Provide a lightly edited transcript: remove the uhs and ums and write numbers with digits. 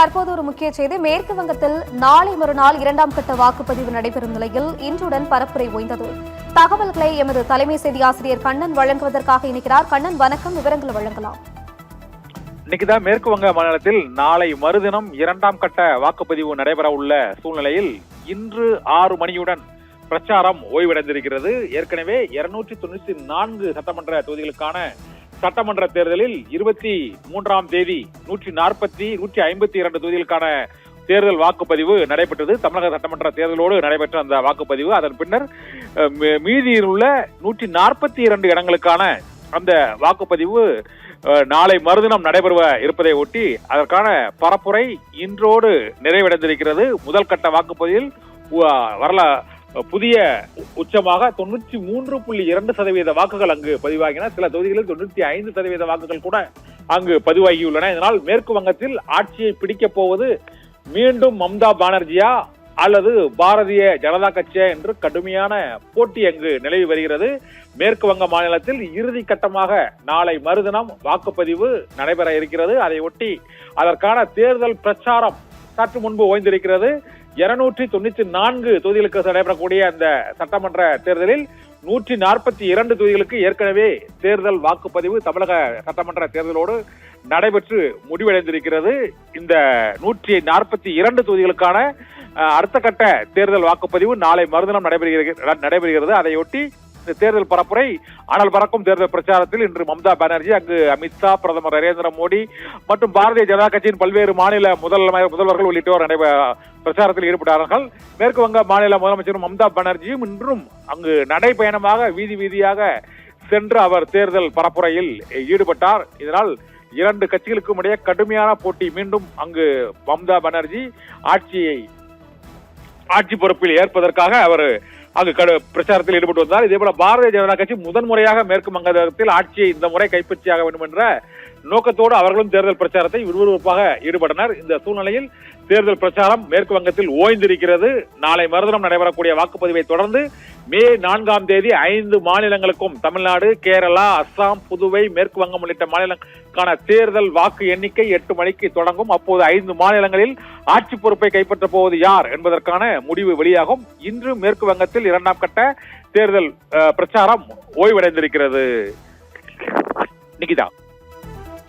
தற்போது ஒரு முக்கிய செய்தி. மேற்கு வங்கத்தில் நாளை மறுநாள் இரண்டாம் கட்ட வாக்குப்பதிவு நடைபெறும் நிலையில் இன்றுடன் பரப்புரை ஓய்ந்தது. தகவல்களை எமது தலைமை செய்தி ஆசிரியர் கண்ணன் வழங்குவதற்காக இணைக்கிறார். கண்ணன், வணக்கம். விவரங்களை வழங்கலாம். இன்னைக்குதான் மேற்கு வங்க மாநிலத்தில் நாளை மறுதினம் இரண்டாம் கட்ட வாக்குப்பதிவு நடைபெற உள்ள சூழ்நிலையில் இன்று 6 மணியுடன் பிரச்சாரம் ஓய்வடைந்திருக்கிறது. ஏற்கனவே 294 சட்டமன்ற தொகுதிகளுக்கான சட்டமன்ற தேர்தலில் 23ஆம் தேதி 152 தொகுதிகளுக்கான தேர்தல் வாக்குப்பதிவு நடைபெற்றது. தமிழக சட்டமன்ற தேர்தலோடு நடைபெற்ற அந்த வாக்குப்பதிவு அதன் பின்னர் மீதியில் உள்ள 142 இடங்களுக்கான அந்த வாக்குப்பதிவு நாளை மறுதினம் நடைபெற இருப்பதை ஒட்டி அதற்கான பரப்புரை இன்றோடு நிறைவடைந்திருக்கிறது. முதல் கட்ட வாக்குப்பதிவில் புதிய உச்சமாக 93.2% வாக்குகள் அங்கு பதிவாகின. சில தொகுதிகளில் 95% வாக்குகள் கூட அங்கு பதிவாகியுள்ளன. இதனால் மேற்கு வங்கத்தில் ஆட்சியை பிடிக்கப் போவது மீண்டும் மம்தா பானர்ஜியா அல்லது பாரதிய ஜனதா கட்சியா என்று கடுமையான போட்டி அங்கு நிலவி வருகிறது. மேற்கு வங்க மாநிலத்தில் இறுதி கட்டமாக நாளை மறுதினம் வாக்குப்பதிவு நடைபெற இருக்கிறது. அதை ஒட்டி அதற்கான தேர்தல் பிரச்சாரம் சற்று முன்பு ஓய்ந்திருக்கிறது. 294 தொகுதிகளுக்கு நடைபெறக்கூடிய அந்த சட்டமன்ற தேர்தலில் 142 தொகுதிகளுக்கு ஏற்கனவே தேர்தல் வாக்குப்பதிவு தமிழக சட்டமன்ற தேர்தலோடு நடைபெற்று முடிவடைந்திருக்கிறது. இந்த 142 தொகுதிகளுக்கான அடுத்த கட்ட தேர்தல் வாக்குப்பதிவு நாளை மறுதினம் நடைபெறுகிறது. அதையொட்டி இந்த தேர்தல் பரப்புரை அனல் பறக்கும் தேர்தல் பிரச்சாரத்தில் இன்று மம்தா பானர்ஜி, அங்கு அமித்ஷா, பிரதமர் நரேந்திர மோடி மற்றும் பாரதிய ஜனதா கட்சியின் பல்வேறு மாநில முதல்வர்கள் உள்ளிட்டோர் பிரச்சாரத்தில் ஈடுபட்டார்கள். மேற்கு வங்க மாநில முதலமைச்சர் மம்தா பானர்ஜியும் இன்றும் அங்கு நடைபயணமாக வீதி வீதியாக சென்று அவர் தேர்தல் பரப்புரையில் ஈடுபட்டார். இதனால் இரண்டு கட்சிகளுக்கும் இடையே கடுமையான போட்டி. மீண்டும் அங்கு மம்தா பானர்ஜி ஆட்சி பொறுப்பில் ஏற்பதற்காக அவர் அங்கு பிரச்சாரத்தில் ஈடுபட்டு வந்தார். இதே போல பாரதிய ஜனதா கட்சி முதன்முறையாக மேற்கு வங்கத்தில் ஆட்சியை இந்த முறை கைப்பற்றியாக வேண்டும் என்ற நோக்கத்தோடு அவர்களும் தேர்தல் பிரச்சாரத்தை விறுவிறுப்பாக ஈடுபட்டனர். இந்த சூழ்நிலையில் தேர்தல் பிரச்சாரம் மேற்கு வங்கத்தில் ஓய்ந்திருக்கிறது. நாளை மறுதினம் நடைபெறக்கூடிய வாக்குப்பதிவை தொடர்ந்து மே 4ஆம் தேதி 5 மாநிலங்களுக்கும் தமிழ்நாடு, கேரளா, அஸ்ஸாம், புதுவை, மேற்கு வங்கம் உள்ளிட்ட மாநிலங்களுக்கான தேர்தல் வாக்கு எண்ணிக்கை 8 மணிக்கு தொடங்கும். அப்போது 5 மாநிலங்களில் ஆட்சி பொறுப்பை கைப்பற்ற போவது யார் என்பதற்கான முடிவு வெளியாகும். இன்று மேற்கு வங்கத்தில் இரண்டாம் கட்ட தேர்தல் பிரச்சாரம் ஓய்வடைந்திருக்கிறது. நிகிதா.